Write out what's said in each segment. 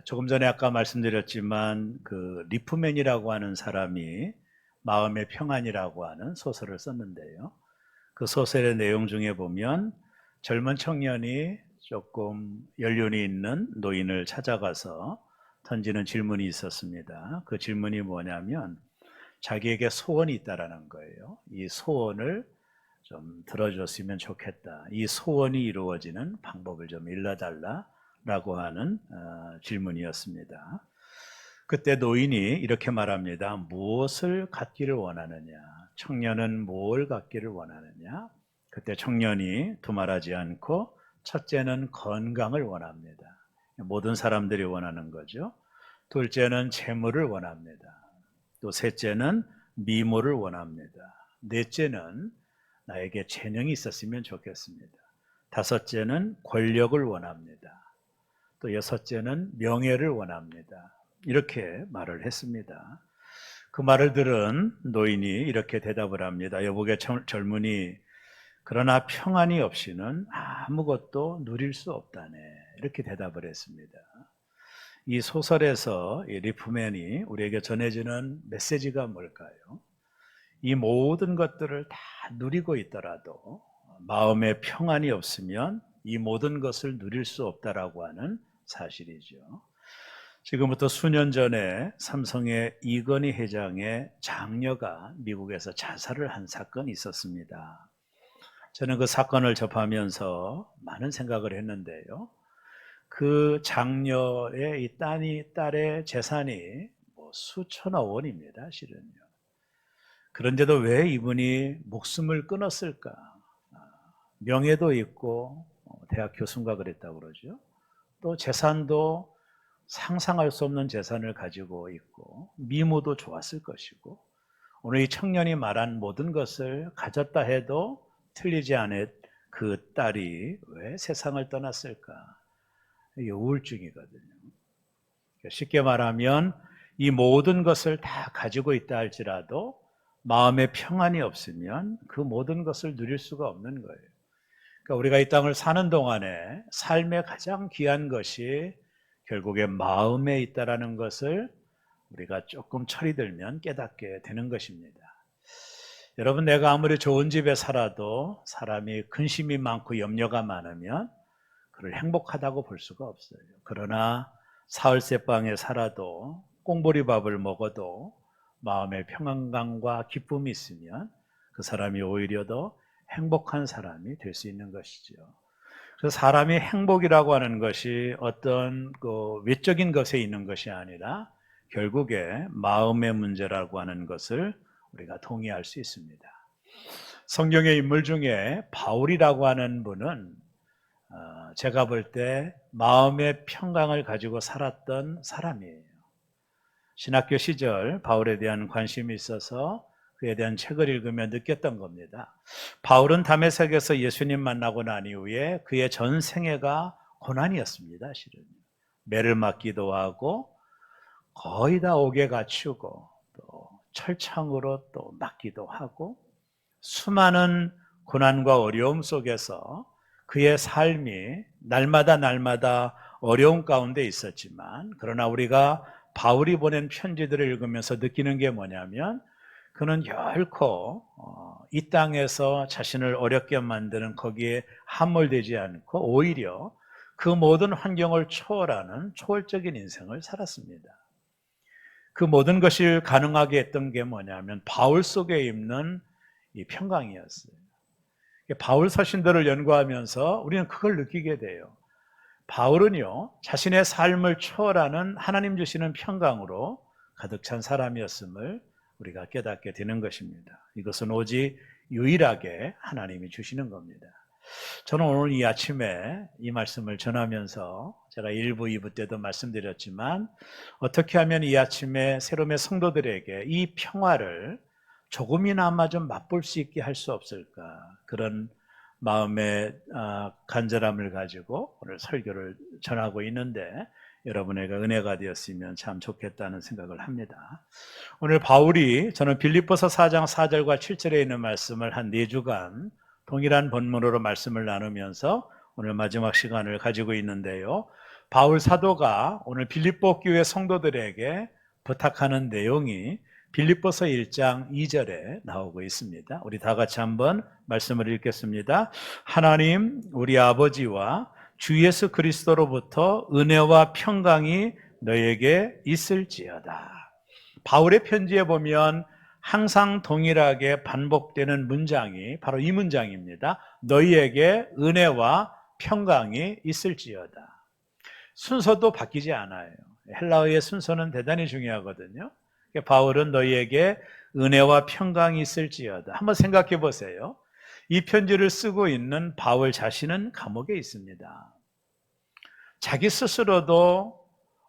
조금 전에 아까 말씀드렸지만 그 리프맨이라고 하는 사람이 마음의 평안이라고 하는 소설을 썼는데요. 그 소설의 내용 중에 보면 젊은 청년이 조금 연륜이 있는 노인을 찾아가서 던지는 질문이 있었습니다. 그 질문이 뭐냐면 자기에게 소원이 있다라는 거예요. 이 소원을 좀 들어줬으면 좋겠다. 이 소원이 이루어지는 방법을 좀 일러달라라고 하는 질문이었습니다. 그때 노인이 이렇게 말합니다. 무엇을 갖기를 원하느냐? 청년은 뭘 갖기를 원하느냐? 그때 청년이 두말하지 않고 첫째는 건강을 원합니다. 모든 사람들이 원하는 거죠. 둘째는 재물을 원합니다. 또 셋째는 미모를 원합니다. 넷째는 나에게 재능이 있었으면 좋겠습니다. 다섯째는 권력을 원합니다. 또 여섯째는 명예를 원합니다. 이렇게 말을 했습니다. 그 말을 들은 노인이 이렇게 대답을 합니다. 여보게 젊은이, 그러나 평안이 없이는 아무것도 누릴 수 없다네. 이렇게 대답을 했습니다. 이 소설에서 이 리프맨이 우리에게 전해주는 메시지가 뭘까요? 이 모든 것들을 다 누리고 있더라도 마음의 평안이 없으면 이 모든 것을 누릴 수 없다라고 하는 사실이죠. 지금부터 수년 전에 삼성의 이건희 회장의 장녀가 미국에서 자살을 한 사건이 있었습니다. 저는 그 사건을 접하면서 많은 생각을 했는데요. 그 장녀의 이 딸의 재산이 수천억 원입니다, 실은요. 그런데도 왜 이분이 목숨을 끊었을까? 명예도 있고 대학 교수인가 그랬다고 그러죠. 또 재산도 상상할 수 없는 재산을 가지고 있고 미모도 좋았을 것이고 오늘 이 청년이 말한 모든 것을 가졌다 해도 틀리지 않을 그 딸이 왜 세상을 떠났을까? 이게 우울증이거든요. 쉽게 말하면 이 모든 것을 다 가지고 있다 할지라도 마음의 평안이 없으면 그 모든 것을 누릴 수가 없는 거예요. 그러니까 우리가 이 땅을 사는 동안에 삶의 가장 귀한 것이 결국에 마음에 있다라는 것을 우리가 조금 철이 들면 깨닫게 되는 것입니다. 여러분, 내가 아무리 좋은 집에 살아도 사람이 근심이 많고 염려가 많으면 그를 행복하다고 볼 수가 없어요. 그러나 사흘새방에 살아도 꽁보리밥을 먹어도 마음의 평안감과 기쁨이 있으면 그 사람이 오히려 더 행복한 사람이 될 수 있는 것이죠. 그래서 사람이 행복이라고 하는 것이 어떤 그 외적인 것에 있는 것이 아니라 결국에 마음의 문제라고 하는 것을 우리가 동의할 수 있습니다. 성경의 인물 중에 바울이라고 하는 분은 제가 볼 때 마음의 평강을 가지고 살았던 사람이에요. 신학교 시절 바울에 대한 관심이 있어서 그에 대한 책을 읽으며 느꼈던 겁니다. 바울은 다메섹에서 예수님 만나고 난 이후에 그의 전 생애가 고난이었습니다. 실은 매를 맞기도 하고 거의 다 옥에 갇히고 또 철창으로 또 맞기도 하고 수많은 고난과 어려움 속에서 그의 삶이 날마다 어려움 가운데 있었지만 그러나 우리가 바울이 보낸 편지들을 읽으면서 느끼는 게 뭐냐면 그는 결코 이 땅에서 자신을 어렵게 만드는 거기에 함몰되지 않고 오히려 그 모든 환경을 초월하는 초월적인 인생을 살았습니다. 그 모든 것을 가능하게 했던 게 뭐냐면 바울 속에 있는 이 평강이었어요. 바울 서신들을 연구하면서 우리는 그걸 느끼게 돼요. 바울은요, 자신의 삶을 초월하는 하나님 주시는 평강으로 가득 찬 사람이었음을 우리가 깨닫게 되는 것입니다. 이것은 오직 유일하게 하나님이 주시는 겁니다. 저는 오늘 이 아침에 이 말씀을 전하면서 제가 1부, 2부 때도 말씀드렸지만 어떻게 하면 이 아침에 새롬의 성도들에게 이 평화를 조금이나마 좀 맛볼 수 있게 할 수 없을까, 그런 마음의 간절함을 가지고 오늘 설교를 전하고 있는데 여러분에게 은혜가 되었으면 참 좋겠다는 생각을 합니다. 오늘 바울이 저는 빌립보서 4장 4절과 7절에 있는 말씀을 한 4주간 동일한 본문으로 말씀을 나누면서 오늘 마지막 시간을 가지고 있는데요. 바울 사도가 오늘 빌립보 교회 성도들에게 부탁하는 내용이 빌립보서 1장 2절에 나오고 있습니다. 우리 다 같이 한번 말씀을 읽겠습니다. 하나님 우리 아버지와 주 예수 그리스도로부터 은혜와 평강이 너에게 있을지어다. 바울의 편지에 보면 항상 동일하게 반복되는 문장이 바로 이 문장입니다. 너희에게 은혜와 평강이 있을지어다. 순서도 바뀌지 않아요. 헬라어의 순서는 대단히 중요하거든요. 바울은 너희에게 은혜와 평강이 있을지어다. 한번 생각해 보세요. 이 편지를 쓰고 있는 바울 자신은 감옥에 있습니다. 자기 스스로도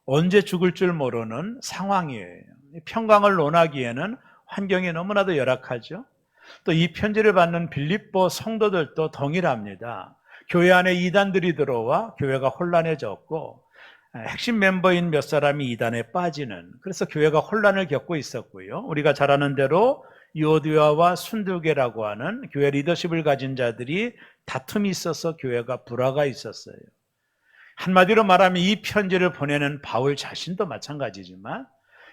언제 죽을 줄 모르는 상황이에요. 평강을 논하기에는 환경이 너무나도 열악하죠. 또 이 편지를 받는 빌립보 성도들도 동일합니다. 교회 안에 이단들이 들어와 교회가 혼란해졌고 핵심 멤버인 몇 사람이 이단에 빠지는, 그래서 교회가 혼란을 겪고 있었고요. 우리가 잘 아는 대로 유오디아와 순두계라고 하는 교회 리더십을 가진 자들이 다툼이 있어서 교회가 불화가 있었어요. 한마디로 말하면 이 편지를 보내는 바울 자신도 마찬가지지만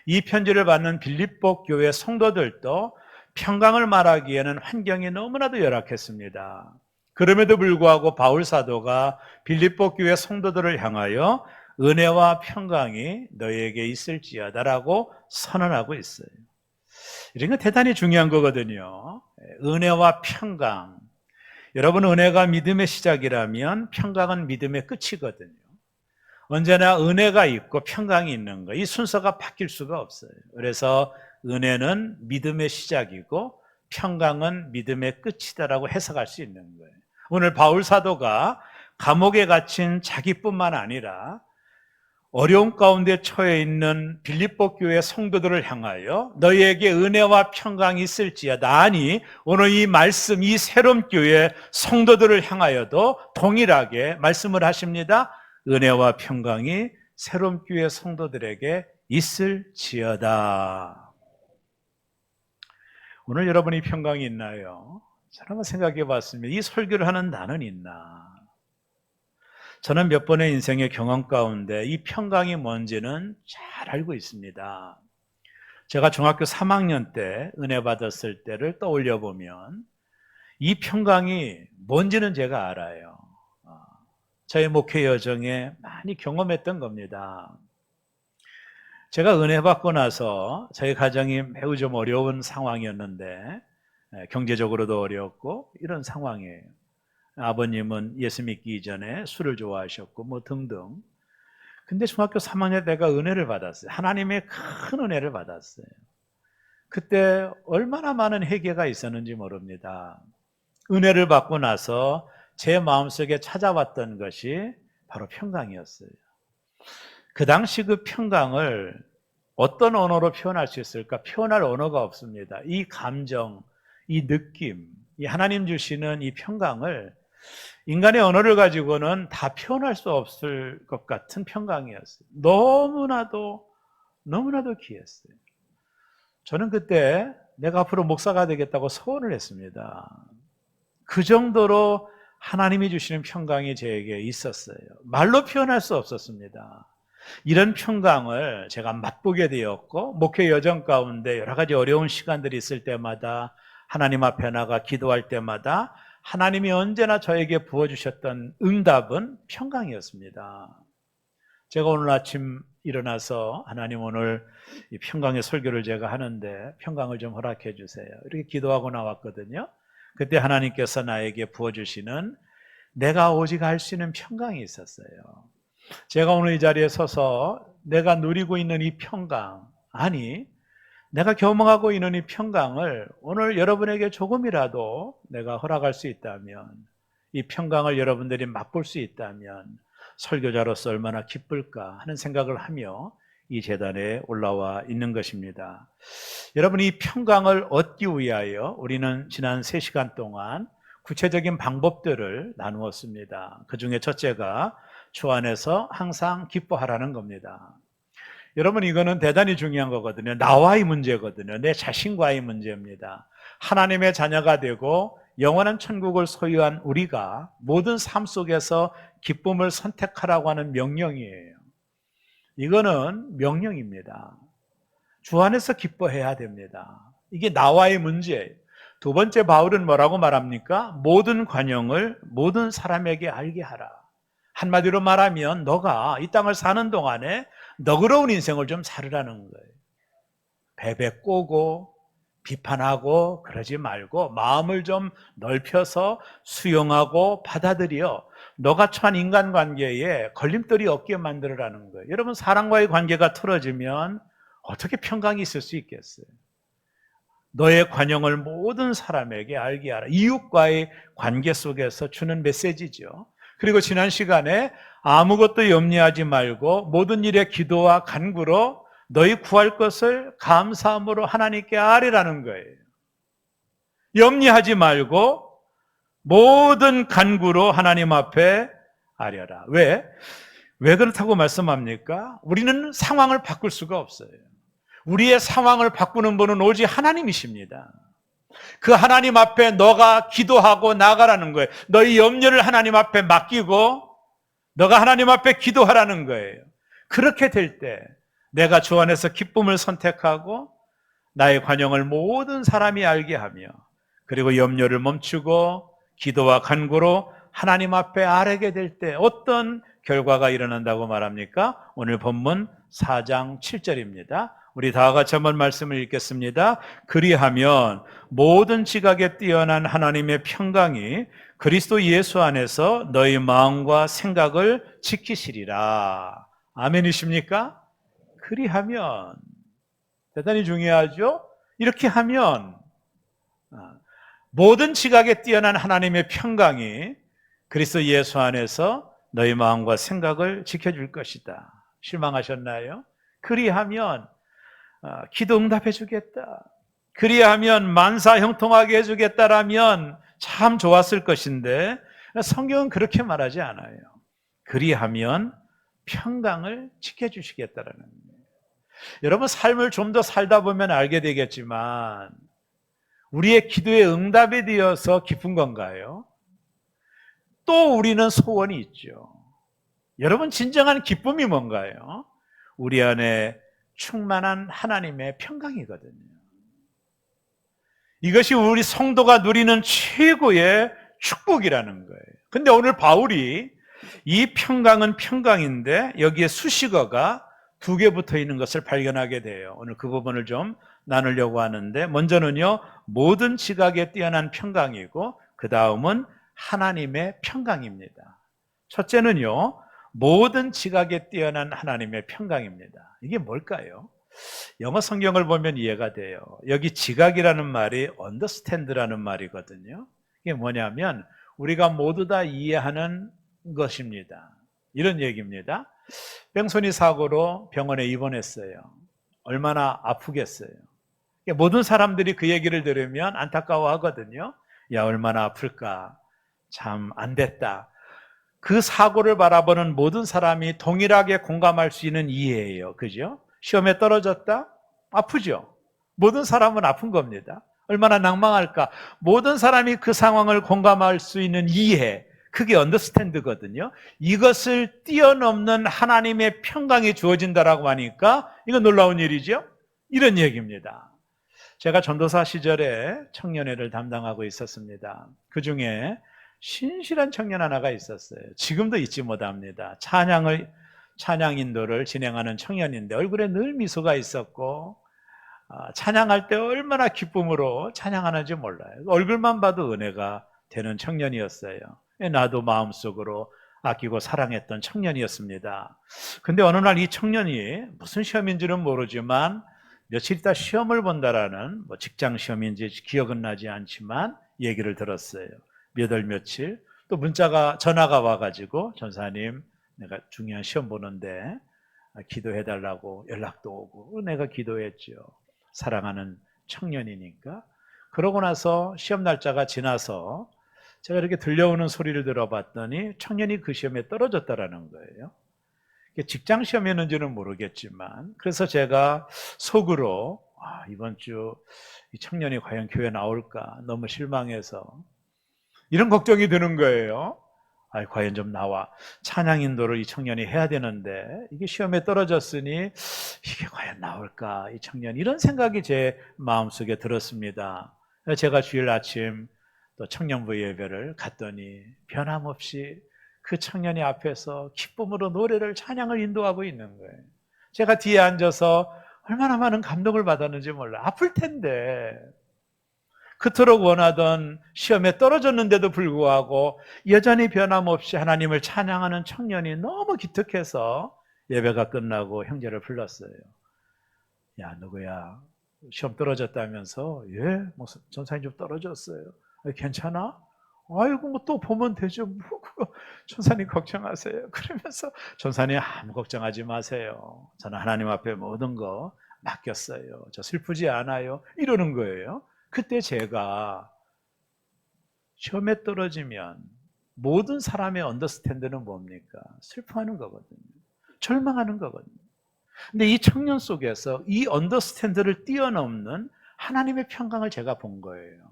이 편지를 받는 빌립보 교회 성도들도 평강을 말하기에는 환경이 너무나도 열악했습니다. 그럼에도 불구하고 바울 사도가 빌립보 교회 성도들을 향하여 은혜와 평강이 너희에게 있을지어다라고 선언하고 있어요. 이런 건 대단히 중요한 거거든요. 은혜와 평강. 여러분, 은혜가 믿음의 시작이라면 평강은 믿음의 끝이거든요. 언제나 은혜가 있고 평강이 있는 거, 이 순서가 바뀔 수가 없어요. 그래서 은혜는 믿음의 시작이고 평강은 믿음의 끝이다라고 해석할 수 있는 거예요. 오늘 바울 사도가 감옥에 갇힌 자기뿐만 아니라 어려운 가운데 처해 있는 빌립보 교회 성도들을 향하여 너희에게 은혜와 평강이 있을지어다. 아니, 오늘 이 말씀, 이 새로운 교회 성도들을 향하여도 동일하게 말씀을 하십니다. 은혜와 평강이 새로운 교회 성도들에게 있을지어다. 오늘 여러분이 평강이 있나요? 저는 한번 생각해 봤습니다. 이 설교를 하는 나는 있나? 저는 몇 번의 인생의 경험 가운데 이 평강이 뭔지는 잘 알고 있습니다. 제가 중학교 3학년 때 은혜 받았을 때를 떠올려 보면 이 평강이 뭔지는 제가 알아요. 저의 목회 여정에 많이 경험했던 겁니다. 제가 은혜 받고 나서 저희 가정이 매우 좀 어려운 상황이었는데 경제적으로도 어려웠고 이런 상황이에요. 아버님은 예수 믿기 이전에 술을 좋아하셨고 뭐 등등. 근데 중학교 3학년 때가 은혜를 받았어요. 하나님의 큰 은혜를 받았어요. 그때 얼마나 많은 회개가 있었는지 모릅니다. 은혜를 받고 나서 제 마음속에 찾아왔던 것이 바로 평강이었어요. 그 당시 그 평강을 어떤 언어로 표현할 수 있을까? 표현할 언어가 없습니다. 이 감정, 이 느낌, 이 하나님 주시는 이 평강을 인간의 언어를 가지고는 다 표현할 수 없을 것 같은 평강이었어요. 너무나도 귀했어요. 저는 그때 내가 앞으로 목사가 되겠다고 소원을 했습니다. 그 정도로 하나님이 주시는 평강이 저에게 있었어요. 말로 표현할 수 없었습니다. 이런 평강을 제가 맛보게 되었고 목회 여정 가운데 여러 가지 어려운 시간들이 있을 때마다 하나님 앞에 나가 기도할 때마다 하나님이 언제나 저에게 부어주셨던 응답은 평강이었습니다. 제가 오늘 아침 일어나서 하나님 오늘 이 평강의 설교를 제가 하는데 평강을 좀 허락해 주세요. 이렇게 기도하고 나왔거든요. 그때 하나님께서 나에게 부어주시는 내가 오직 알 수 있는 평강이 있었어요. 제가 오늘 이 자리에 서서 내가 누리고 있는 이 평강, 아니 내가 경험하고 있는 이 평강을 오늘 여러분에게 조금이라도 내가 허락할 수 있다면, 이 평강을 여러분들이 맛볼 수 있다면 설교자로서 얼마나 기쁠까 하는 생각을 하며 이 제단에 올라와 있는 것입니다. 여러분, 이 평강을 얻기 위하여 우리는 지난 3시간 동안 구체적인 방법들을 나누었습니다. 그 중에 첫째가 주 안에서 항상 기뻐하라는 겁니다. 여러분, 이거는 대단히 중요한 거거든요. 나와의 문제거든요. 내 자신과의 문제입니다. 하나님의 자녀가 되고 영원한 천국을 소유한 우리가 모든 삶 속에서 기쁨을 선택하라고 하는 명령이에요. 이거는 명령입니다. 주 안에서 기뻐해야 됩니다. 이게 나와의 문제예요. 두 번째, 바울은 뭐라고 말합니까? 모든 관용을 모든 사람에게 알게 하라. 한마디로 말하면 너가 이 땅을 사는 동안에 너그러운 인생을 좀 살으라는 거예요. 베베 꼬고 비판하고 그러지 말고 마음을 좀 넓혀서 수용하고 받아들여 너가 처한 인간관계에 걸림돌이 없게 만들어라는 거예요. 여러분, 사람과의 관계가 틀어지면 어떻게 평강이 있을 수 있겠어요? 너의 관용을 모든 사람에게 알게 하라. 이웃과의 관계 속에서 주는 메시지죠. 그리고 지난 시간에 아무것도 염려하지 말고 모든 일에 기도와 간구로 너희 구할 것을 감사함으로 하나님께 아뢰라는 거예요. 염려하지 말고 모든 간구로 하나님 앞에 아뢰라. 왜? 왜 그렇다고 말씀합니까? 우리는 상황을 바꿀 수가 없어요. 우리의 상황을 바꾸는 분은 오직 하나님이십니다. 그 하나님 앞에 너가 기도하고 나가라는 거예요. 너희 염려를 하나님 앞에 맡기고 너가 하나님 앞에 기도하라는 거예요. 그렇게 될 때 내가 주 안에서 기쁨을 선택하고 나의 관용을 모든 사람이 알게 하며 그리고 염려를 멈추고 기도와 간구로 하나님 앞에 아뢰게 될 때 어떤 결과가 일어난다고 말합니까? 오늘 본문 4장 7절입니다. 우리 다 같이 한번 말씀을 읽겠습니다. 그리하면 모든 지각에 뛰어난 하나님의 평강이 그리스도 예수 안에서 너희 마음과 생각을 지키시리라. 아멘이십니까? 그리하면 대단히 중요하죠? 이렇게 하면 모든 지각에 뛰어난 하나님의 평강이 그리스도 예수 안에서 너희 마음과 생각을 지켜줄 것이다. 실망하셨나요? 그리하면 기도 응답해 주겠다. 그리하면 만사 형통하게 해주겠다라면 참 좋았을 것인데 성경은 그렇게 말하지 않아요. 그리하면 평강을 지켜주시겠다라는 거예요. 여러분, 삶을 좀 더 살다 보면 알게 되겠지만 우리의 기도에 응답이 되어서 기쁜 건가요? 또 우리는 소원이 있죠. 여러분, 진정한 기쁨이 뭔가요? 우리 안에 충만한 하나님의 평강이거든요. 이것이 우리 성도가 누리는 최고의 축복이라는 거예요. 근데 오늘 바울이 이 평강은 평강인데 여기에 수식어가 두 개 붙어 있는 것을 발견하게 돼요. 오늘 그 부분을 좀 나누려고 하는데, 먼저는요, 모든 지각에 뛰어난 평강이고 그 다음은 하나님의 평강입니다. 첫째는요, 모든 지각에 뛰어난 하나님의 평강입니다. 이게 뭘까요? 영어 성경을 보면 이해가 돼요. 여기 지각이라는 말이 understand라는 말이거든요. 이게 뭐냐면 우리가 모두 다 이해하는 것입니다. 이런 얘기입니다. 뺑소니 사고로 병원에 입원했어요. 얼마나 아프겠어요. 모든 사람들이 그 얘기를 들으면 안타까워하거든요. 야, 얼마나 아플까. 참 안 됐다. 그 사고를 바라보는 모든 사람이 동일하게 공감할 수 있는 이해예요. 그죠? 시험에 떨어졌다? 아프죠? 모든 사람은 아픈 겁니다. 얼마나 낭망할까? 모든 사람이 그 상황을 공감할 수 있는 이해, 그게 언더스탠드거든요. 이것을 뛰어넘는 하나님의 평강이 주어진다라고 하니까 이거 놀라운 일이죠? 이런 얘기입니다. 제가 전도사 시절에 청년회를 담당하고 있었습니다. 그 중에 신실한 청년 하나가 있었어요. 지금도 잊지 못합니다. 찬양 인도를 진행하는 청년인데 얼굴에 늘 미소가 있었고 찬양할 때 얼마나 기쁨으로 찬양하는지 몰라요. 얼굴만 봐도 은혜가 되는 청년이었어요. 나도 마음속으로 아끼고 사랑했던 청년이었습니다. 근데 어느 날 이 청년이 무슨 시험인지는 모르지만 며칠 있다 시험을 본다라는 직장 시험인지 기억은 나지 않지만 얘기를 들었어요. 몇 월 며칠 또 전화가 와가지고 전사님, 내가 중요한 시험 보는데 기도해달라고 연락도 오고 내가 기도했죠. 사랑하는 청년이니까. 그러고 나서 시험 날짜가 지나서 제가 이렇게 들려오는 소리를 들어봤더니 청년이 그 시험에 떨어졌다라는 거예요. 직장 시험이었는지는 모르겠지만 그래서 제가 속으로 이번 주 이 청년이 과연 교회 나올까 너무 실망해서 이런 걱정이 드는 거예요. 과연 좀 나와. 찬양 인도를 이 청년이 해야 되는데 이게 시험에 떨어졌으니 이게 과연 나올까 이 청년, 이런 생각이 제 마음속에 들었습니다. 제가 주일 아침 또 청년부 예배를 갔더니 변함없이 그 청년이 앞에서 기쁨으로 노래를, 찬양을 인도하고 있는 거예요. 제가 뒤에 앉아서 얼마나 많은 감동을 받았는지 몰라. 아플 텐데 그토록 원하던, 시험에 떨어졌는데도 불구하고 여전히 변함없이 하나님을 찬양하는 청년이 너무 기특해서 예배가 끝나고 형제를 불렀어요. 야, 누구야? 시험 떨어졌다면서? 예, 뭐 전사님 좀 떨어졌어요. 괜찮아? 아이고, 뭐 또 보면 되죠. 뭐 그거 전사님 걱정하세요. 그러면서 전사님 아무 걱정하지 마세요. 저는 하나님 앞에 모든 거 맡겼어요. 저 슬프지 않아요. 이러는 거예요. 그때 제가 시험에 떨어지면 모든 사람의 언더스탠드는 뭡니까? 슬퍼하는 거거든요. 절망하는 거거든요. 근데 이 청년 속에서 이 언더스탠드를 뛰어넘는 하나님의 평강을 제가 본 거예요.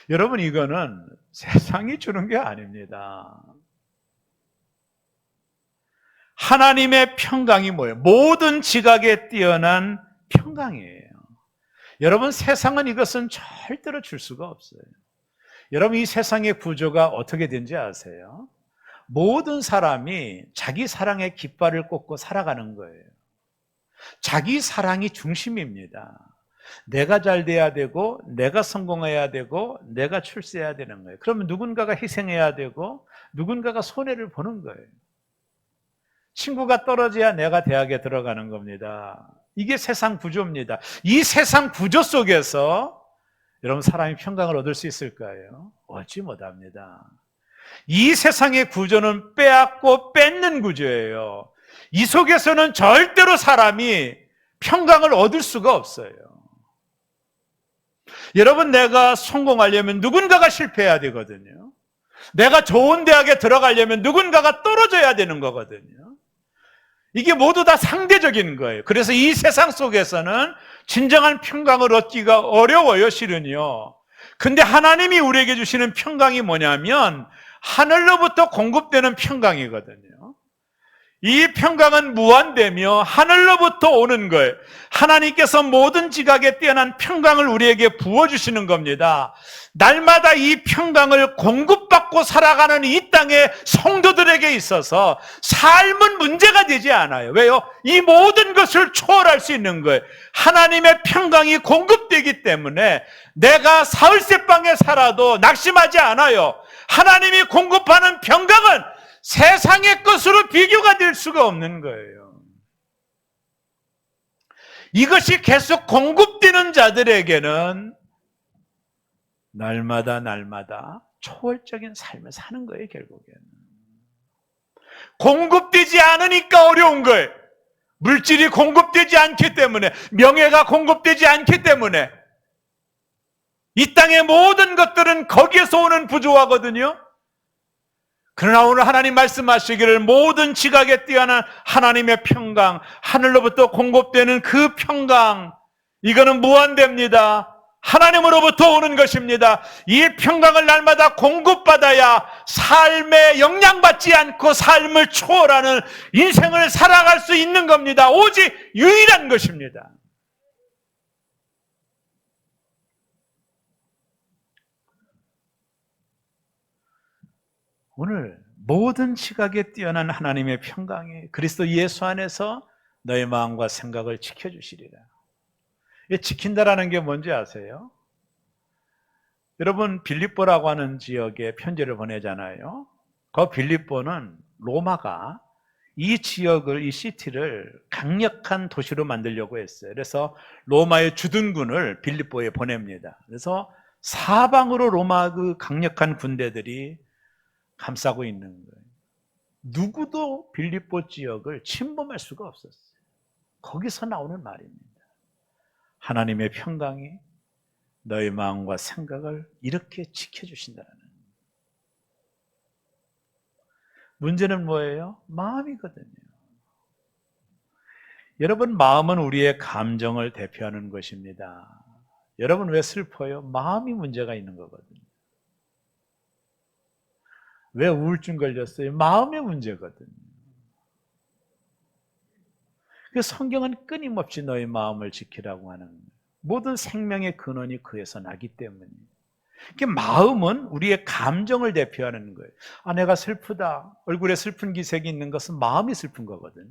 여러분, 이거는 세상이 주는 게 아닙니다. 하나님의 평강이 뭐예요? 모든 지각에 뛰어난 평강이에요. 여러분, 세상은 이것은 절대로 줄 수가 없어요. 여러분, 이 세상의 구조가 어떻게 된지 아세요? 모든 사람이 자기 사랑의 깃발을 꽂고 살아가는 거예요. 자기 사랑이 중심입니다. 내가 잘 돼야 되고, 내가 성공해야 되고, 내가 출세해야 되는 거예요. 그러면 누군가가 희생해야 되고, 누군가가 손해를 보는 거예요. 친구가 떨어져야 내가 대학에 들어가는 겁니다. 이게 세상 구조입니다. 이 세상 구조 속에서 여러분, 사람이 평강을 얻을 수 있을까요? 얻지 못합니다. 이 세상의 구조는 빼앗고 뺏는 구조예요. 이 속에서는 절대로 사람이 평강을 얻을 수가 없어요. 여러분, 내가 성공하려면 누군가가 실패해야 되거든요. 내가 좋은 대학에 들어가려면 누군가가 떨어져야 되는 거거든요. 이게 모두 다 상대적인 거예요. 그래서 이 세상 속에서는 진정한 평강을 얻기가 어려워요, 실은요. 근데 하나님이 우리에게 주시는 평강이 뭐냐면 하늘로부터 공급되는 평강이거든요. 이 평강은 무한되며 하늘로부터 오는 거예요. 하나님께서 모든 지각에 뛰어난 평강을 우리에게 부어주시는 겁니다. 날마다 이 평강을 공급받고 살아가는 이 땅의 성도들에게 있어서 삶은 문제가 되지 않아요. 왜요? 이 모든 것을 초월할 수 있는 거예요. 하나님의 평강이 공급되기 때문에 내가 사흘새방에 살아도 낙심하지 않아요. 하나님이 공급하는 평강은 세상의 것으로 비교가 될 수가 없는 거예요. 이것이 계속 공급되는 자들에게는 날마다 초월적인 삶을 사는 거예요, 결국에는. 공급되지 않으니까 어려운 거예요. 물질이 공급되지 않기 때문에, 명예가 공급되지 않기 때문에. 이 땅의 모든 것들은 거기에서 오는 부조화거든요. 그러나 오늘 하나님 말씀하시기를 모든 지각에 뛰어난 하나님의 평강, 하늘로부터 공급되는 그 평강, 이거는 무한됩니다. 하나님으로부터 오는 것입니다. 이 평강을 날마다 공급받아야 삶에 영향받지 않고 삶을 초월하는 인생을 살아갈 수 있는 겁니다. 오직 유일한 것입니다. 오늘 모든 지각에 뛰어난 하나님의 평강이 그리스도 예수 안에서 너의 마음과 생각을 지켜주시리라. 이 지킨다라는 게 뭔지 아세요? 여러분, 빌립보라고 하는 지역에 편지를 보내잖아요. 그 빌립보는 로마가 이 지역을, 이 시티를 강력한 도시로 만들려고 했어요. 그래서 로마의 주둔군을 빌립보에 보냅니다. 그래서 사방으로 로마 그 강력한 군대들이 감싸고 있는 거예요. 누구도 빌립보 지역을 침범할 수가 없었어요. 거기서 나오는 말입니다. 하나님의 평강이 너의 마음과 생각을 이렇게 지켜주신다는. 문제는 뭐예요? 마음이거든요. 여러분, 마음은 우리의 감정을 대표하는 것입니다. 여러분, 왜 슬퍼요? 마음이 문제가 있는 거거든요. 왜 우울증 걸렸어요? 마음의 문제거든요. 그래서 성경은 끊임없이 너의 마음을 지키라고 하는 거예요. 모든 생명의 근원이 그에서 나기 때문이에요. 마음은 우리의 감정을 대표하는 거예요. 아, 내가 슬프다. 얼굴에 슬픈 기색이 있는 것은 마음이 슬픈 거거든요.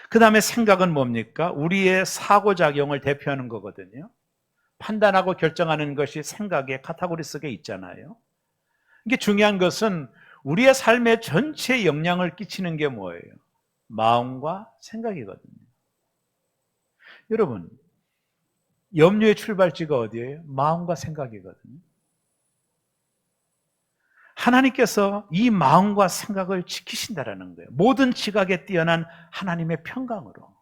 그 다음에 생각은 뭡니까? 우리의 사고작용을 대표하는 거거든요. 판단하고 결정하는 것이 생각의 카테고리 속에 있잖아요. 이게 중요한 것은 우리의 삶의 전체에 영향을 끼치는 게 뭐예요? 마음과 생각이거든요. 여러분, 염려의 출발지가 어디예요? 마음과 생각이거든요. 하나님께서 이 마음과 생각을 지키신다라는 거예요. 모든 지각에 뛰어난 하나님의 평강으로.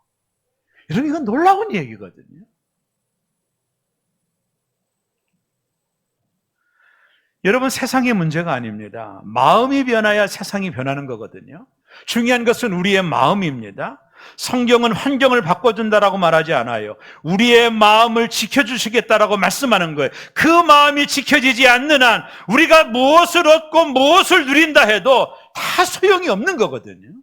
여러분, 이건 놀라운 얘기거든요. 여러분, 세상의 문제가 아닙니다. 마음이 변해야 세상이 변하는 거거든요. 중요한 것은 우리의 마음입니다. 성경은 환경을 바꿔준다라고 말하지 않아요. 우리의 마음을 지켜주시겠다라고 말씀하는 거예요. 그 마음이 지켜지지 않는 한 우리가 무엇을 얻고 무엇을 누린다 해도 다 소용이 없는 거거든요.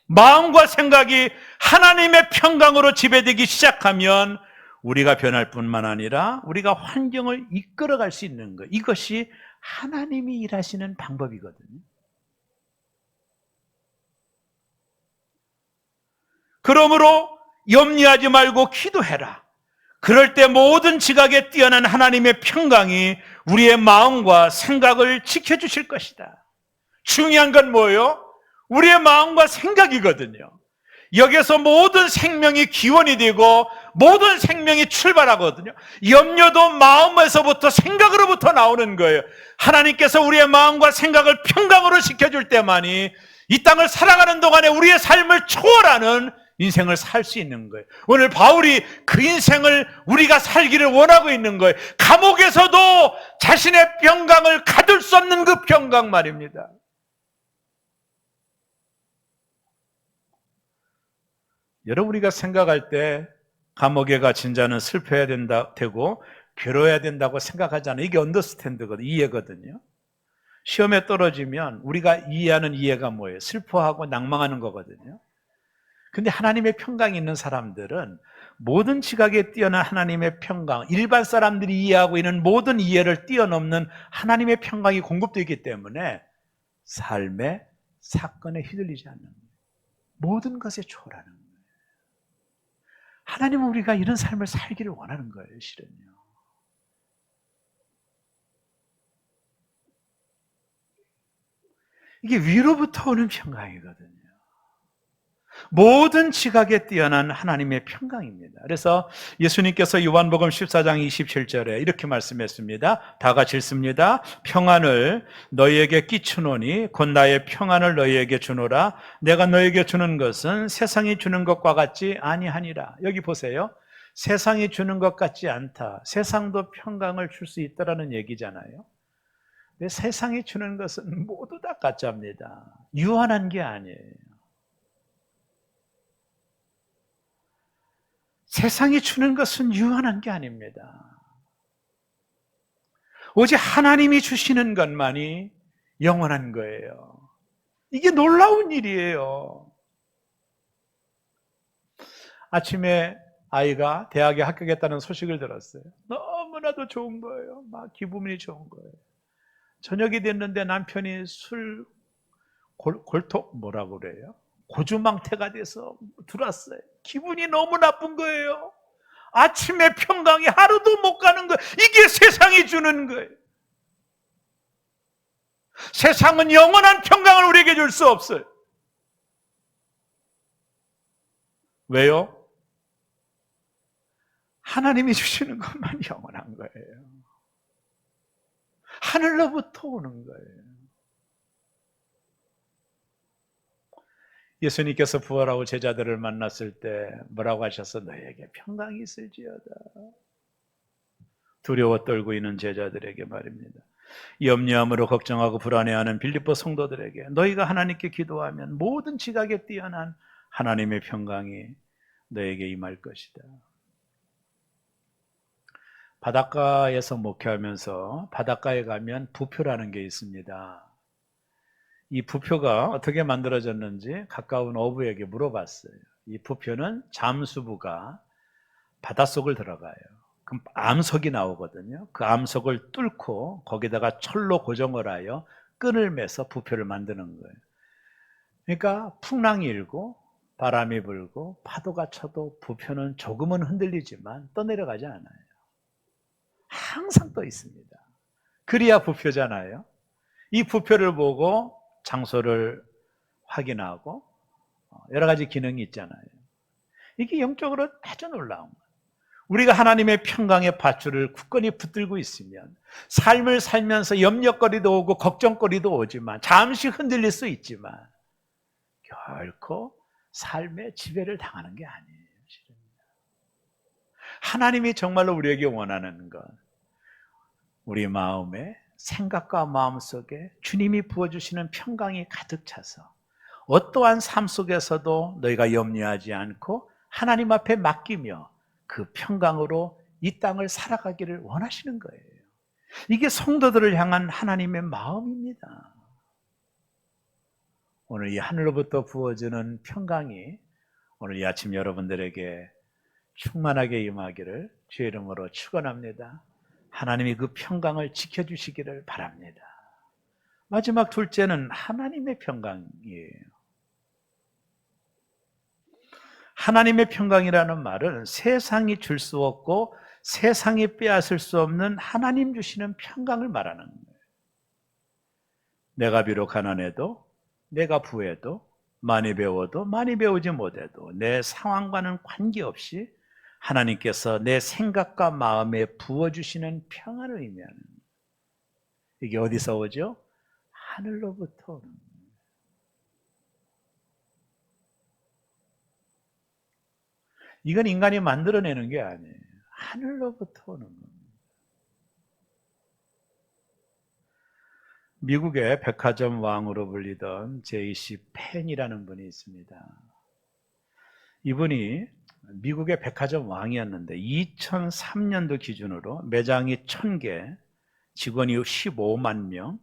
마음과 생각이 하나님의 평강으로 지배되기 시작하면 우리가 변할 뿐만 아니라 우리가 환경을 이끌어갈 수 있는 것, 이것이 하나님이 일하시는 방법이거든요. 그러므로 염려하지 말고 기도해라. 그럴 때 모든 지각에 뛰어난 하나님의 평강이 우리의 마음과 생각을 지켜주실 것이다. 중요한 건 뭐예요? 우리의 마음과 생각이거든요. 여기서 모든 생명이 기원이 되고 모든 생명이 출발하거든요. 염려도 마음에서부터 생각으로부터 나오는 거예요. 하나님께서 우리의 마음과 생각을 평강으로 지켜줄 때만이 이 땅을 살아가는 동안에 우리의 삶을 초월하는 인생을 살 수 있는 거예요. 오늘 바울이 그 인생을 우리가 살기를 원하고 있는 거예요. 감옥에서도 자신의 평강을 가둘 수 없는 그 평강 말입니다. 여러분, 우리가 생각할 때 감옥에 갇힌 자는 슬퍼해야 되고 괴로워야 된다고 생각하잖아요. 이게 언더스탠드거든요. 이해거든요. 시험에 떨어지면 우리가 이해하는 이해가 뭐예요? 슬퍼하고 낭망하는 거거든요. 근데 하나님의 평강이 있는 사람들은 모든 지각에 뛰어난 하나님의 평강, 일반 사람들이 이해하고 있는 모든 이해를 뛰어넘는 하나님의 평강이 공급되기 때문에 삶의 사건에 휘둘리지 않는 거예요. 모든 것에 초월하는 거예요. 하나님은 우리가 이런 삶을 살기를 원하는 거예요, 실은요. 이게 위로부터 오는 평강이거든요. 모든 지각에 뛰어난 하나님의 평강입니다. 그래서 예수님께서 요한복음 14장 27절에 이렇게 말씀했습니다. 다 같이 읽습니다. 평안을 너희에게 끼치노니 곧 나의 평안을 너희에게 주노라. 내가 너희에게 주는 것은 세상이 주는 것과 같지 아니하니라. 여기 보세요. 세상이 주는 것 같지 않다. 세상도 평강을 줄 수 있다라는 얘기잖아요. 근데 세상이 주는 것은 모두 다 가짜입니다. 유한한 게 아니에요. 세상이 주는 것은 유한한 게 아닙니다. 오직 하나님이 주시는 것만이 영원한 거예요. 이게 놀라운 일이에요. 아침에 아이가 대학에 합격했다는 소식을 들었어요. 너무나도 좋은 거예요. 막 기분이 좋은 거예요. 저녁이 됐는데 남편이 뭐라고 그래요? 고주망태가 돼서 들어왔어요. 기분이 너무 나쁜 거예요. 아침에 평강이 하루도 못 가는 거예요. 이게 세상이 주는 거예요. 세상은 영원한 평강을 우리에게 줄 수 없어요. 왜요? 하나님이 주시는 것만 영원한 거예요. 하늘로부터 오는 거예요. 예수님께서 부활하고 제자들을 만났을 때 뭐라고 하셨어? 너희에게 평강이 있을지어다. 두려워 떨고 있는 제자들에게 말입니다. 염려함으로 걱정하고 불안해하는 빌립보 성도들에게 너희가 하나님께 기도하면 모든 지각에 뛰어난 하나님의 평강이 너에게 임할 것이다. 바닷가에서 목회하면서 바닷가에 가면 부표라는 게 있습니다. 이 부표가 어떻게 만들어졌는지 가까운 어부에게 물어봤어요. 이 부표는 잠수부가 바닷속을 들어가요. 그럼 암석이 나오거든요. 그 암석을 뚫고 거기다가 철로 고정을 하여 끈을 매서 부표를 만드는 거예요. 그러니까 풍랑이 일고 바람이 불고 파도가 쳐도 부표는 조금은 흔들리지만 떠내려가지 않아요. 항상 떠 있습니다. 그래야 부표잖아요. 이 부표를 보고 장소를 확인하고 여러 가지 기능이 있잖아요. 이게 영적으로 아주 놀라운 거예요. 우리가 하나님의 평강의 밧줄을 굳건히 붙들고 있으면 삶을 살면서 염려거리도 오고 걱정거리도 오지만 잠시 흔들릴 수 있지만 결코 삶의 지배를 당하는 게 아니에요. 하나님이 정말로 우리에게 원하는 것, 우리 마음에 생각과 마음속에 주님이 부어주시는 평강이 가득 차서 어떠한 삶 속에서도 너희가 염려하지 않고 하나님 앞에 맡기며 그 평강으로 이 땅을 살아가기를 원하시는 거예요. 이게 성도들을 향한 하나님의 마음입니다. 오늘 이 하늘로부터 부어주는 평강이 오늘 이 아침 여러분들에게 충만하게 임하기를 주의 이름으로 축원합니다. 하나님이 그 평강을 지켜주시기를 바랍니다. 마지막 둘째는 하나님의 평강이에요. 하나님의 평강이라는 말은 세상이 줄 수 없고 세상이 빼앗을 수 없는 하나님 주시는 평강을 말하는 거예요. 내가 비록 가난해도 내가 부해도 많이 배워도 많이 배우지 못해도 내 상황과는 관계없이 하나님께서 내 생각과 마음에 부어주시는 평안을 의미하는 거예요. 이게 어디서 오죠? 하늘로부터 오는 거예요. 이건 인간이 만들어내는 게 아니에요. 하늘로부터 오는 겁니다. 미국의 백화점 왕으로 불리던 J.C. 펜이라는 분이 있습니다. 이분이 미국의 백화점 왕이었는데 2003년도 기준으로 매장이 1000개, 직원이 15만 명,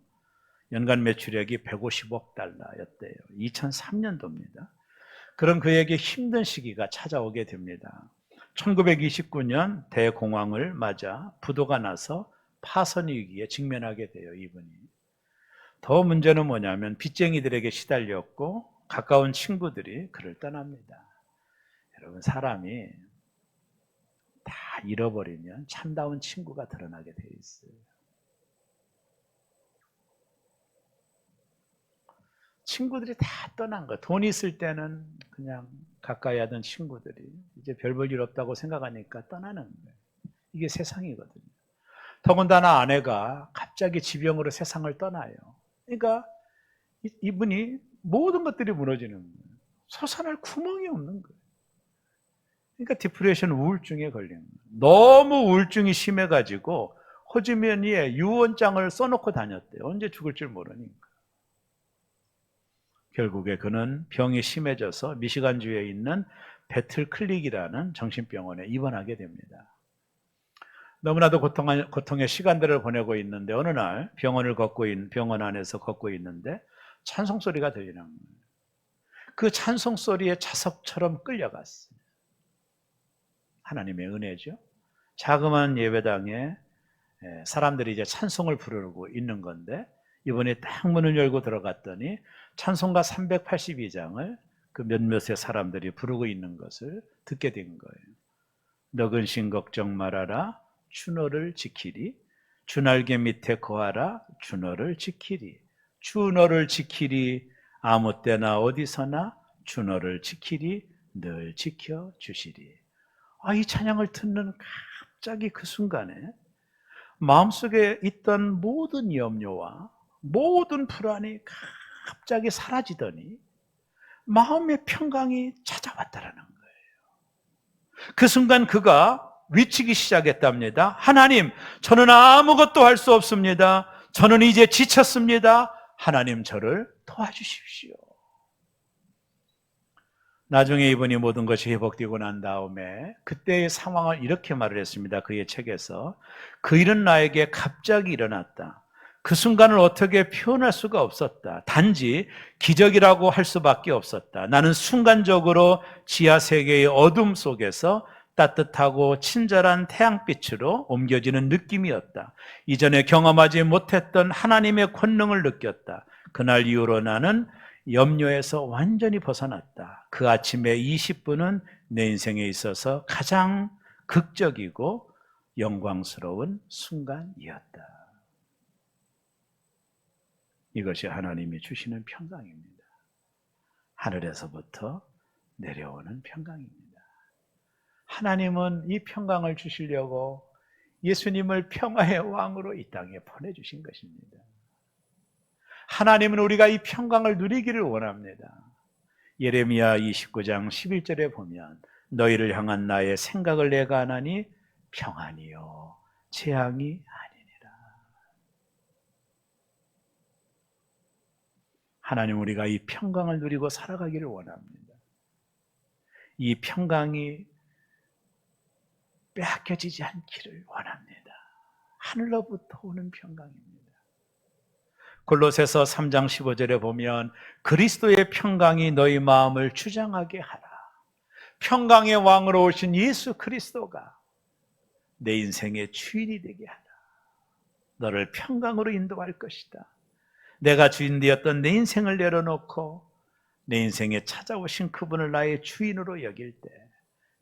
연간 매출액이 150억 달러였대요. 2003년도입니다. 그런 그에게 힘든 시기가 찾아오게 됩니다. 1929년 대공황을 맞아 부도가 나서 파산 위기에 직면하게 돼요. 이분이. 더 문제는 뭐냐면 빚쟁이들에게 시달렸고 가까운 친구들이 그를 떠납니다. 여러분, 사람이 다 잃어버리면 참다운 친구가 드러나게 돼 있어요. 친구들이 다 떠난 거예요. 돈 있을 때는 그냥 가까이 하던 친구들이 이제 별 볼 일 없다고 생각하니까 떠나는 거예요. 이게 세상이거든요. 더군다나 아내가 갑자기 지병으로 세상을 떠나요. 그러니까 이분이 모든 것들이 무너지는 거예요. 솟아날 구멍이 없는 거예요. 그러니까 디프레션, 우울증에 걸린 거예요. 너무 우울증이 심해가지고 호주머니에 유언장을 써놓고 다녔대요. 언제 죽을 줄 모르니까. 결국에 그는 병이 심해져서 미시간주에 있는 배틀 클릭이라는 정신병원에 입원하게 됩니다. 너무나도 고통의 시간들을 보내고 있는데 어느 날 병원 안에서 걷고 있는데 찬송 소리가 들리는 거예요. 그 찬송 소리에 자석처럼 끌려갔어요. 하나님의 은혜죠. 자그마한 예배당에 사람들이 이제 찬송을 부르고 있는 건데 이번에 딱 문을 열고 들어갔더니 찬송가 382장을 그 몇몇의 사람들이 부르고 있는 것을 듣게 된 거예요. 너 근심 걱정 말아라, 주 너를 지키리. 주 날개 밑에 거하라, 주 너를 지키리. 주 너를 지키리. 아무 때나 어디서나 주 너를 지키리. 늘 지켜주시리. 이 찬양을 듣는 갑자기 그 순간에 마음속에 있던 모든 염려와 모든 불안이 갑자기 사라지더니 마음의 평강이 찾아왔다라는 거예요. 그 순간 그가 외치기 시작했답니다. 하나님, 저는 아무것도 할 수 없습니다. 저는 이제 지쳤습니다. 하나님, 저를 도와주십시오. 나중에 이분이 모든 것이 회복되고 난 다음에 그때의 상황을 이렇게 말을 했습니다. 그의 책에서 그 일은 나에게 갑자기 일어났다. 그 순간을 어떻게 표현할 수가 없었다. 단지 기적이라고 할 수밖에 없었다. 나는 순간적으로 지하 세계의 어둠 속에서 따뜻하고 친절한 태양빛으로 옮겨지는 느낌이었다. 이전에 경험하지 못했던 하나님의 권능을 느꼈다. 그날 이후로 나는 염려에서 완전히 벗어났다. 그 아침에 20분은 내 인생에 있어서 가장 극적이고 영광스러운 순간이었다. 이것이 하나님이 주시는 평강입니다. 하늘에서부터 내려오는 평강입니다. 하나님은 이 평강을 주시려고 예수님을 평화의 왕으로 이 땅에 보내주신 것입니다. 하나님은 우리가 이 평강을 누리기를 원합니다. 예레미야 29장 11절에 보면 너희를 향한 나의 생각을 내가 하나니 평안이요 재앙이 아니니라. 하나님 우리가 이 평강을 누리고 살아가기를 원합니다. 이 평강이 빼앗겨지지 않기를 원합니다. 하늘로부터 오는 평강입니다. 골로새서 3장 15절에 보면 그리스도의 평강이 너희 마음을 주장하게 하라. 평강의 왕으로 오신 예수 그리스도가 내 인생의 주인이 되게 하라. 너를 평강으로 인도할 것이다. 내가 주인 되었던 내 인생을 내려놓고 내 인생에 찾아오신 그분을 나의 주인으로 여길 때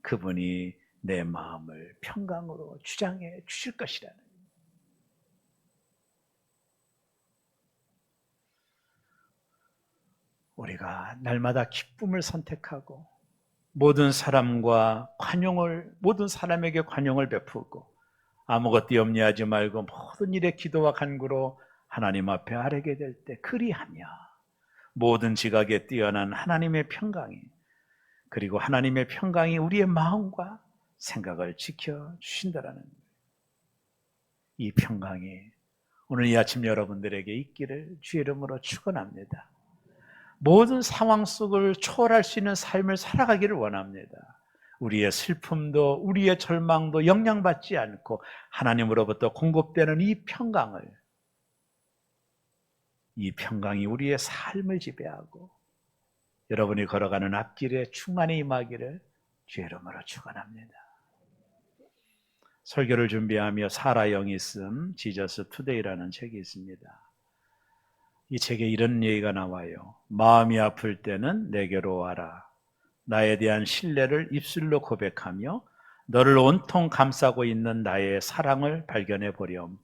그분이 내 마음을 평강으로 주장해 주실 것이라는 우리가 날마다 기쁨을 선택하고 모든 사람에게 관용을 베푸고 아무것도 염려하지 말고 모든 일에 기도와 간구로 하나님 앞에 아뢰게 될 때 그리하며 모든 지각에 뛰어난 하나님의 평강이 그리고 하나님의 평강이 우리의 마음과 생각을 지켜주신다라는 이 평강이 오늘 이 아침 여러분들에게 있기를 주의 이름으로 축원합니다. 모든 상황 속을 초월할 수 있는 삶을 살아가기를 원합니다. 우리의 슬픔도 우리의 절망도 영향받지 않고 하나님으로부터 공급되는 이 평강이 우리의 삶을 지배하고 여러분이 걸어가는 앞길에 충만히 임하기를 주의 이름으로 축원합니다. 설교를 준비하며 사라 영이 쓴 지저스 투데이라는 책이 있습니다. 이 책에 이런 얘기가 나와요. 마음이 아플 때는 내게로 와라. 나에 대한 신뢰를 입술로 고백하며 너를 온통 감싸고 있는 나의 사랑을 발견해 보렴.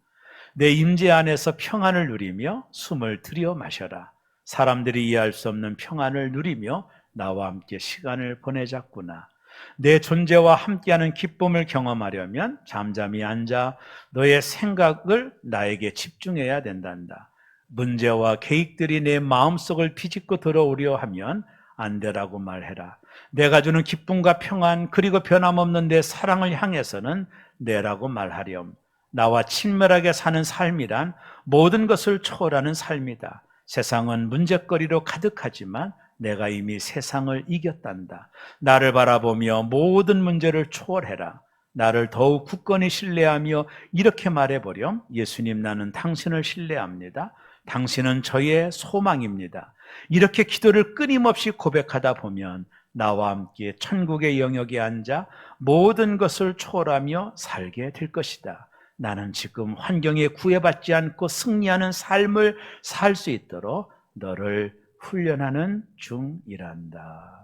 내 임재 안에서 평안을 누리며 숨을 들여 마셔라. 사람들이 이해할 수 없는 평안을 누리며 나와 함께 시간을 보내자꾸나. 내 존재와 함께하는 기쁨을 경험하려면 잠잠히 앉아 너의 생각을 나에게 집중해야 된단다. 문제와 계획들이 내 마음속을 비집고 들어오려 하면 안 되라고 말해라. 내가 주는 기쁨과 평안 그리고 변함없는 내 사랑을 향해서는 내라고 말하렴. 나와 친밀하게 사는 삶이란 모든 것을 초월하는 삶이다. 세상은 문제거리로 가득하지만 내가 이미 세상을 이겼단다. 나를 바라보며 모든 문제를 초월해라. 나를 더욱 굳건히 신뢰하며 이렇게 말해보렴. 예수님, 나는 당신을 신뢰합니다. 당신은 저의 소망입니다. 이렇게 기도를 끊임없이 고백하다 보면 나와 함께 천국의 영역에 앉아 모든 것을 초월하며 살게 될 것이다. 나는 지금 환경에 구애받지 않고 승리하는 삶을 살 수 있도록 너를 훈련하는 중이란다.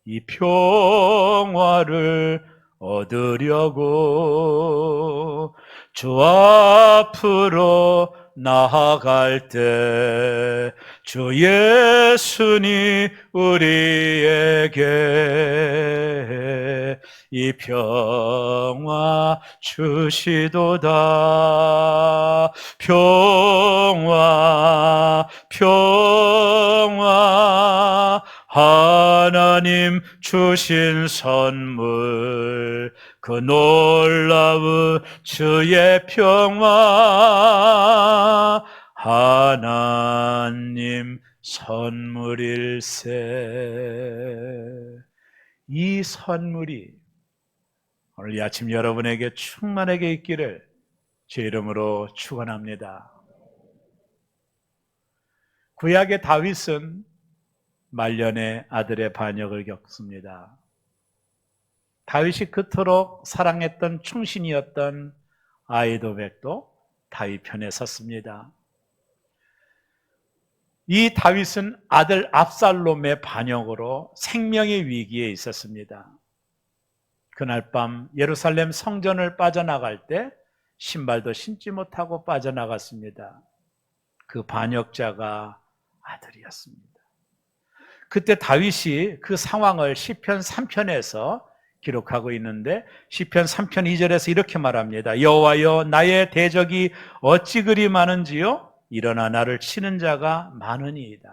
이 평화를 얻으려고 주 앞으로 나아갈 때 주 예수님 우리에게 이 평화 주시도다. 평화 하나님 주신 선물 그 놀라운 주의 평화 하나님 선물일세. 이 선물이 오늘 이 아침 여러분에게 충만하게 있기를 제 이름으로 축원합니다. 구약의 다윗은 말년에 아들의 반역을 겪습니다. 다윗이 그토록 사랑했던 충신이었던 아히도백도 다윗 편에 섰습니다. 이 다윗은 아들 압살롬의 반역으로 생명의 위기에 있었습니다. 그날 밤 예루살렘 성전을 빠져나갈 때 신발도 신지 못하고 빠져나갔습니다. 그 반역자가 아들이었습니다. 그때 다윗이 그 상황을 시편 3편에서 기록하고 있는데 시편 3편 2절에서 이렇게 말합니다. 여호와여 나의 대적이 어찌 그리 많은지요? 일어나 나를 치는 자가 많으니이다.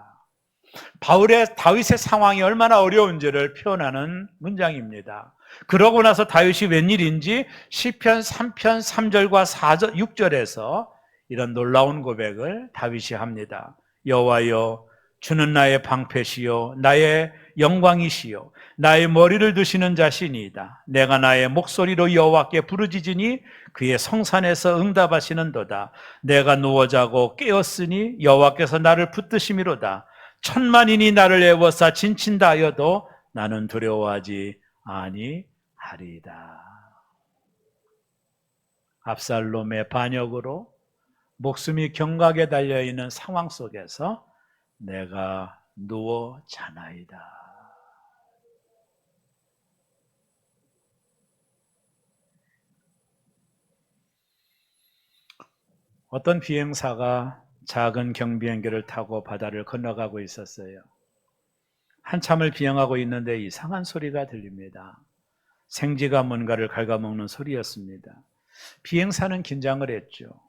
다윗의 상황이 얼마나 어려운지를 표현하는 문장입니다. 그러고 나서 다윗이 웬일인지 시편 3편 3절과 4절, 6절에서 이런 놀라운 고백을 다윗이 합니다. 여호와여 주는 나의 방패시요 나의 영광이시요 나의 머리를 드시는 자신이다. 내가 나의 목소리로 여호와께 부르짖으니 그의 성산에서 응답하시는도다. 내가 누워 자고 깨었으니 여호와께서 나를 붙드심이로다. 천만인이 나를 애워싸 진친다 하여도 나는 두려워하지 아니하리이다. 압살롬의 반역으로 목숨이 경각에 달려있는 상황 속에서 내가 누워 자나이다. 어떤 비행사가 작은 경비행기를 타고 바다를 건너가고 있었어요. 한참을 비행하고 있는데 이상한 소리가 들립니다. 생쥐가 뭔가를 갉아먹는 소리였습니다. 비행사는 긴장을 했죠.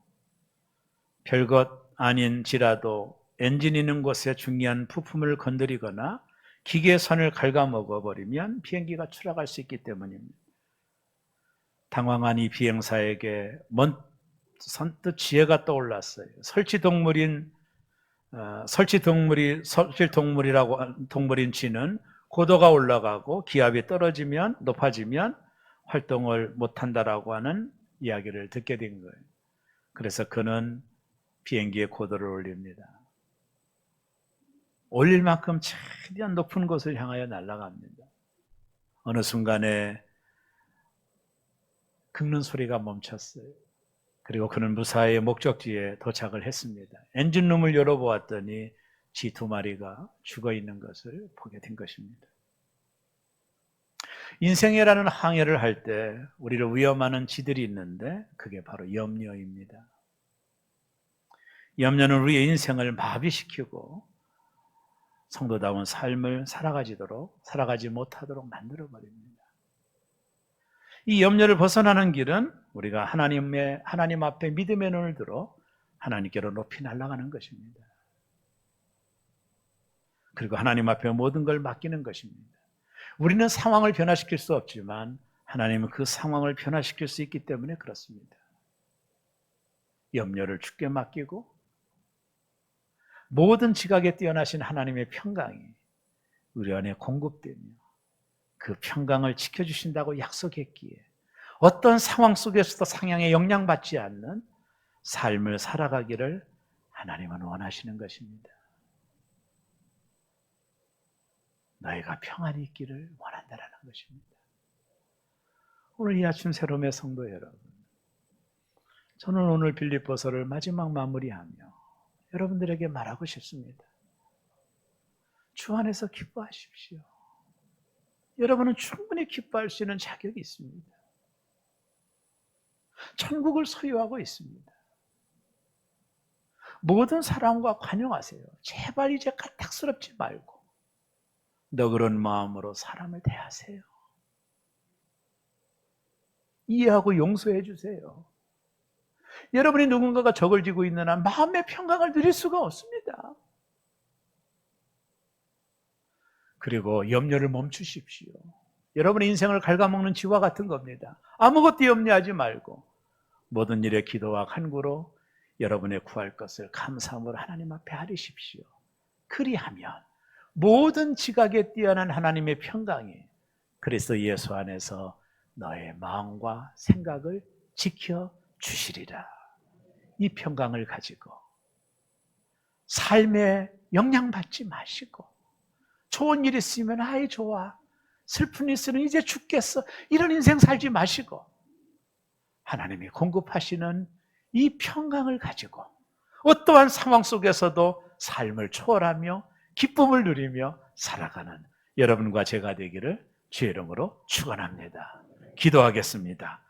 별것 아닌지라도 엔진 있는 곳에 중요한 부품을 건드리거나 기계선을 갉아먹어 버리면 비행기가 추락할 수 있기 때문입니다. 당황한 이 비행사에게 선뜻 지혜가 떠올랐어요. 동물인 쥐는 고도가 올라가고 기압이 떨어지면 높아지면 활동을 못한다라고 하는 이야기를 듣게 된 거예요. 그래서 그는 비행기의 고도를 올립니다. 올릴 만큼 최대한 높은 곳을 향하여 날아갑니다. 어느 순간에 긁는 소리가 멈췄어요. 그리고 그는 무사히 목적지에 도착을 했습니다. 엔진룸을 열어보았더니 쥐 2마리가 죽어 있는 것을 보게 된 것입니다. 인생이라는 항해를 할 때 우리를 위험하는 쥐들이 있는데 그게 바로 염려입니다. 염려는 우리의 인생을 마비시키고 성도다운 삶을 살아가지 못하도록 만들어버립니다. 이 염려를 벗어나는 길은 우리가 하나님 앞에 믿음의 눈을 들어 하나님께로 높이 날아가는 것입니다. 그리고 하나님 앞에 모든 걸 맡기는 것입니다. 우리는 상황을 변화시킬 수 없지만 하나님은 그 상황을 변화시킬 수 있기 때문에 그렇습니다. 염려를 주께 맡기고 모든 지각에 뛰어나신 하나님의 평강이 우리 안에 공급되며 그 평강을 지켜주신다고 약속했기에 어떤 상황 속에서도 상향에 영향받지 않는 삶을 살아가기를 하나님은 원하시는 것입니다. 너희가 평안이 있기를 원한다라는 것입니다. 오늘 이 아침 새롬의 성도 여러분, 저는 오늘 빌립보서를 마지막 마무리하며 여러분들에게 말하고 싶습니다. 주 안에서 기뻐하십시오. 여러분은 충분히 기뻐할 수 있는 자격이 있습니다. 천국을 소유하고 있습니다. 모든 사람과 관용하세요. 제발 이제 까딱스럽지 말고 너그러운 마음으로 사람을 대하세요. 이해하고 용서해 주세요. 여러분이 누군가가 적을 지고 있는 한 마음의 평강을 누릴 수가 없습니다. 그리고 염려를 멈추십시오. 여러분의 인생을 갉아먹는 쥐와 같은 겁니다. 아무것도 염려하지 말고 모든 일에 기도와 간구로 여러분의 구할 것을 감사함으로 하나님 앞에 아뢰십시오. 그리하면 모든 지각에 뛰어난 하나님의 평강이 그리스도 예수 안에서 너의 마음과 생각을 지켜주시리라. 이 평강을 가지고 삶에 영향받지 마시고, 좋은 일 있으면 아이 좋아, 슬픈 일 있으면 이제 죽겠어, 이런 인생 살지 마시고 하나님이 공급하시는 이 평강을 가지고 어떠한 상황 속에서도 삶을 초월하며 기쁨을 누리며 살아가는 여러분과 제가 되기를 주의 이름으로 축원합니다. 기도하겠습니다.